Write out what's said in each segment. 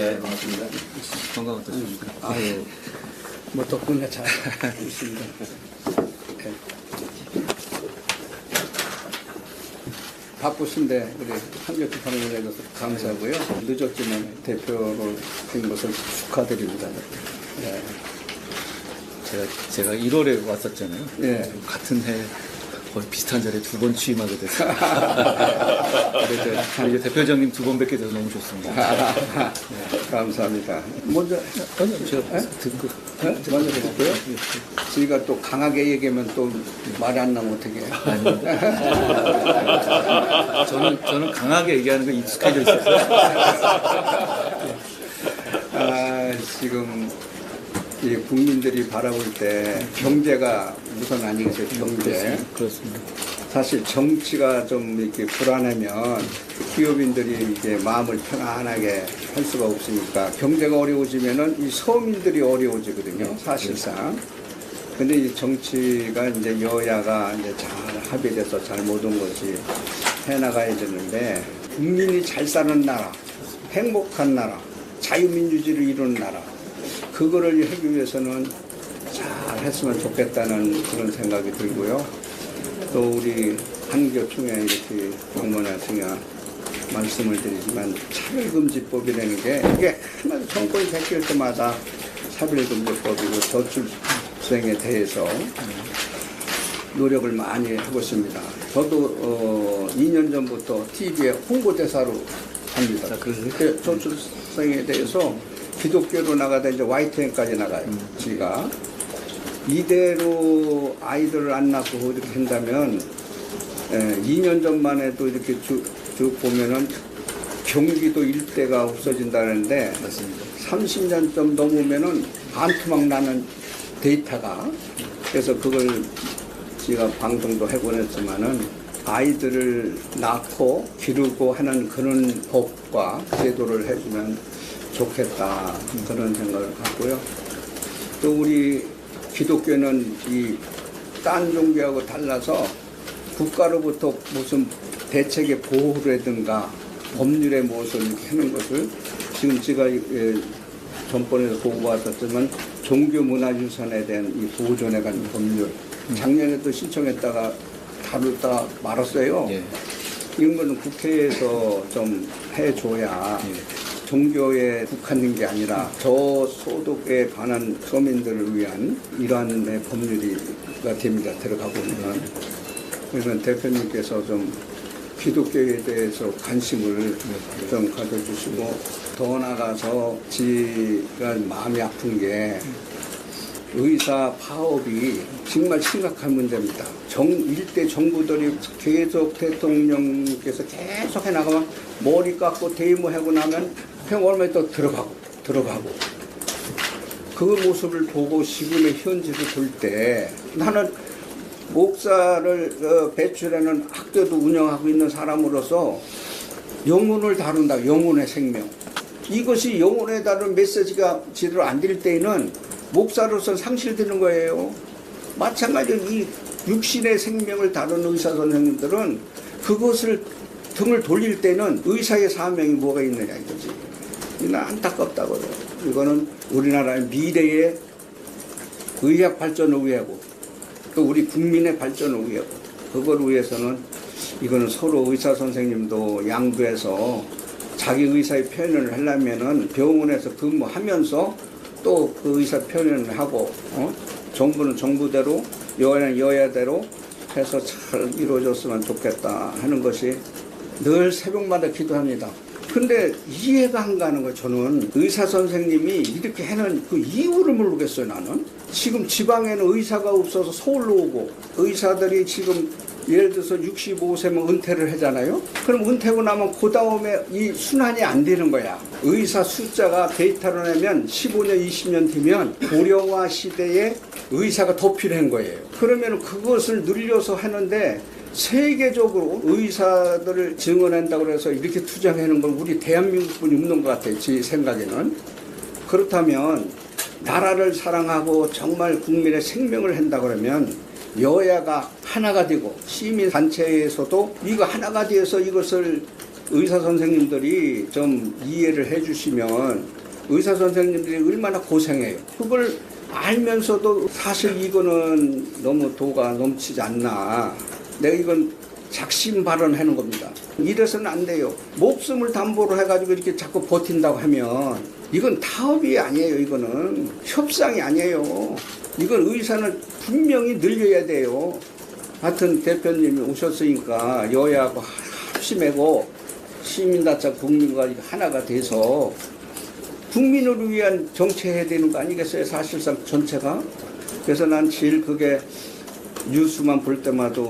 네, 반갑습니다. 건강 어떠십니까? 아유, 뭐 덕분에 잘 있습니다. 네. 바쁘신데 우리 한겨레 방문해줘서 감사하고요. 늦었지만 대표로 된 것을 축하드립니다. 네. 제가 1월에 왔었잖아요. 네. 같은 해 거의 비슷한 자리에 두 번 취임하게 됐어요. 그래서 이제 대표장님 두 번 뵙게 돼서 너무 좋습니다. 감사합니다. 먼저 아니요, 제가 듣고 먼저 해볼게요. 저희가 또 강하게 얘기하면 또 말이 안 나면 어떻게 해요? 저는 강하게 얘기하는 거 익숙해져 있었어요. 지금 이 국민들이 바라볼 때 경제가 우선 아니겠어요? 경제. 그렇습니다. 사실 정치가 좀 이렇게 불안하면 기업인들이 이게 마음을 편안하게 할 수가 없으니까 경제가 어려워지면은 이 서민들이 어려워지거든요. 사실상. 근데 이 정치가 이제 여야가 이제 잘 합의돼서 잘 모든 것이 해나가야 되는데 국민이 잘 사는 나라, 행복한 나라, 자유민주주의를 이루는 나라 그거를 하기 위해서는 잘 했으면 좋겠다는 그런 생각이 들고요. 또 우리 한교총회 이렇게 방문하시냐 말씀을 드리지만 차별금지법이라는 게 이게 하나 정권이 바뀔 때마다 차별금지법이고 저출생에 대해서 노력을 많이 하고 있습니다. 저도 2년 전부터 TV에 홍보대사로 합니다. 그래서 저출생에 대해서 기독교로 나가다 이제 YTN까지 나가요. 제가 이대로 아이들을 안 낳고 이렇게 한다면 2년 전만 해도 이렇게 쭉 보면은 경기도 일대가 없어진다는데 30년 좀 넘으면은 반토막 나는 데이터가 그래서 그걸 제가 방송도 해보냈지만은 아이들을 낳고 기르고 하는 그런 법과 제도를 해주면 좋겠다 그런 생각을 갖고요. 또 우리 기독교는 이 딴 종교하고 달라서 국가로부터 무슨 대책의 보호라든가 법률의 무엇을 이렇게 하는 것을 지금 제가 전번에도 보고받았지만 종교문화유산에 대한 이 보존에 관한 법률 작년에도 신청했다가 다루다 말았어요. 예. 이런 거는 국회에서 좀 해줘야 종교에 국한된 게 아니라 저소득에 관한 서민들을 위한 이러한 법률이가 됩니다. 들어가고 있는. 그래서 대표님께서 좀 기독교에 대해서 관심을 좀 가져주시고 더 나아가서 제가 마음이 아픈 게 의사 파업이 정말 심각한 문제입니다. 일대 정부들이 계속 대통령께서 계속 해나가면 머리 깎고 데모하고 나면 얼마에 또 들어가고 그 모습을 보고 지금의 현실을 볼 때 나는 목사를 배출하는 학교도 운영하고 있는 사람으로서 영혼을 다룬다. 영혼의 생명. 이것이 영혼에 다룬 메시지가 제대로 안 될 때에는 목사로서 상실되는 거예요. 마찬가지로 이 육신의 생명을 다루는 의사 선생님들은 그것을 등을 돌릴 때는 의사의 사명이 뭐가 있느냐 이거지. 이는 안타깝다고요. 이거는 우리나라의 미래의 의학 발전을 위하고 또 우리 국민의 발전을 위하고 그걸 위해서는 이거는 서로 의사 선생님도 양보해서 자기 의사의 표현을 하려면은 병원에서 근무하면서 또 그 의사 표현을 하고 정부는 정부대로 여야는 여야대로 해서 잘 이루어졌으면 좋겠다 하는 것이 늘 새벽마다 기도합니다. 근데 이해가 안 가는 거예요. 저는 의사 선생님이 이렇게 하는 그 이유를 모르겠어요. 나는 지금 지방에는 의사가 없어서 서울로 오고 의사들이 지금 예를 들어서 65세면 은퇴를 하잖아요. 그럼 은퇴하고 나면 그 다음에 이 순환이 안 되는 거야. 의사 숫자가 데이터로 내면 15년, 20년 뒤면 고령화 시대에 의사가 더 필요한 거예요. 그러면 그것을 늘려서 하는데 세계적으로 의사들을 증언한다고 해서 이렇게 투자하는 건 우리 대한민국뿐이 없는 것 같아요. 제 생각에는. 그렇다면 나라를 사랑하고 정말 국민의 생명을 한다 그러면 여야가 하나가 되고 시민단체에서도 이거 하나가 되어서 이것을 의사 선생님들이 좀 이해를 해 주시면 의사 선생님들이 얼마나 고생해요. 그걸 알면서도 사실 이거는 너무 도가 넘치지 않나. 내가 이건 작심 발언하는 겁니다. 이래서는 안 돼요. 목숨을 담보로 해가지고 이렇게 자꾸 버틴다고 하면 이건 타협이 아니에요. 이거는 협상이 아니에요. 이건 의사는 분명히 늘려야 돼요. 하여튼 대표님이 오셨으니까 여야하고 합심하고 시민단체 국민과 하나가 돼서 국민을 위한 정치해야 되는 거 아니겠어요? 사실상 전체가. 그래서 난 제일 그게 뉴스만 볼 때마다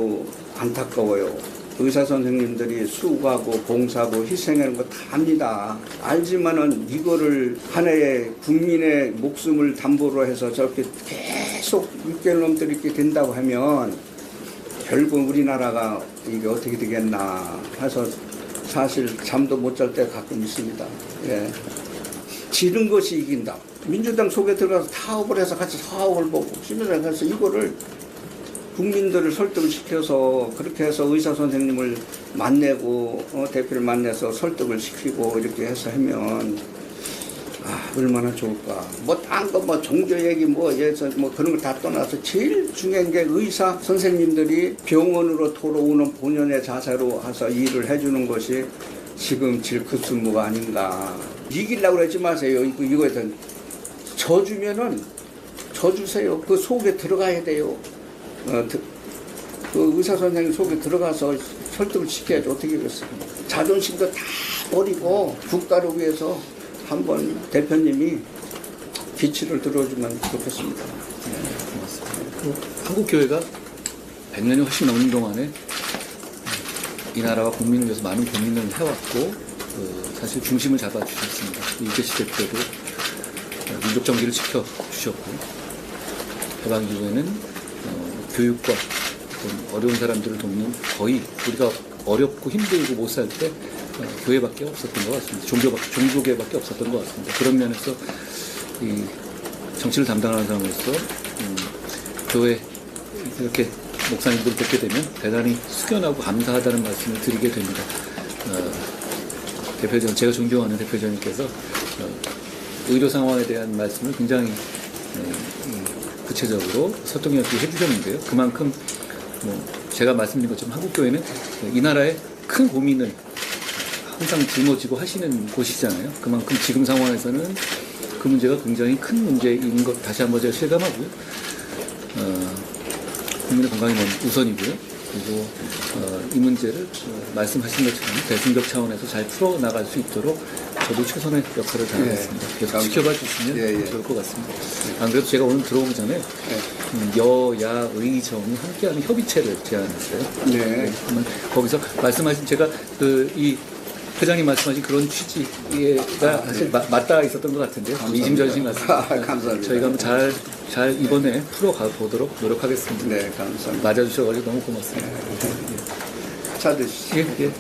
안타까워요. 의사 선생님들이 수고하고 봉사하고 희생하는 거 다 압니다. 알지만은 이거를 하나의 국민의 목숨을 담보로 해서 저렇게 계속 6개월 넘도록 이렇게 된다고 하면 결국 우리나라가 이게 어떻게 되겠나 해서 사실 잠도 못 잘 때 가끔 있습니다. 예. 지는 것이 이긴다. 민주당 속에 들어가서 타협을 해서 같이 사업을 보고 시민을 해서 이거를 국민들을 설득을 시켜서 그렇게 해서 의사 선생님을 만나고 대표를 만나서 설득을 시키고 이렇게 해서 하면 얼마나 좋을까. 뭐 딴 거 뭐 종교 얘기 뭐 그런 걸 다 떠나서 제일 중요한 게 의사 선생님들이 병원으로 돌아오는 본연의 자세로 해서 일을 해주는 것이 지금 제일 급순무가 아닌가. 이기려고 그러지 마세요. 이거에 대한 져주면은 져주세요. 그 속에 들어가야 돼요. 그 의사 선생님 속에 들어가서 설득을 시켜야지 어떻게 그랬어요. 자존심도 다 버리고 국가를 위해서 한번 대표님이 기치를 들어주면 좋겠습니다. 고맙습니다. 한국 교회가 100년이 훨씬 넘는 동안에 이 나라와 국민을 위해서 많은 고민을 해왔고 사실 중심을 잡아주셨습니다. 이계시 대표도 민족 정기를 지켜주셨고 해방 이후에는 교육과 어려운 사람들을 돕는 거의 우리가 어렵고 힘들고 못 살 때 교회밖에 없었던 것 같습니다. 종교계밖에 없었던 것 같습니다. 그런 면에서 이 정치를 담당하는 사람으로서 교회 이렇게 목사님들을 뵙게 되면 대단히 숙연하고 감사하다는 말씀을 드리게 됩니다. 대표전, 제가 존경하는 대표전님께서 의료 상황에 대한 말씀을 굉장히 구체적으로 설득력 있게 해주셨는데요. 그만큼 제가 말씀드린 것처럼 한국교회는 이 나라의 큰 고민을 항상 짊어지고 하시는 곳이잖아요. 그만큼 지금 상황에서는 그 문제가 굉장히 큰 문제인 것 다시 한번 제가 실감하고요. 국민의 건강이 우선이고요. 그리고 이 문제를 말씀하신 것처럼 대승적 차원에서 잘 풀어나갈 수 있도록 저도 최선의 역할을 다하겠습니다. 계속 지켜봐 주시면 좋을 것 같습니다. 안 그래도 제가 오늘 들어오기 전에 여야 의정이 함께하는 협의체를 제안했어요. 네. 거기서 말씀하신 제가 이 회장님 말씀하신 그런 취지가 사실 맞닿아 있었던 것 같은데요. 이심전심 같습니다. 감사합니다. 저희가 한번 잘 이번에 풀어가 보도록 노력하겠습니다. 네, 감사합니다. 맞아주셔서 너무 고맙습니다. 차 드시죠. 예.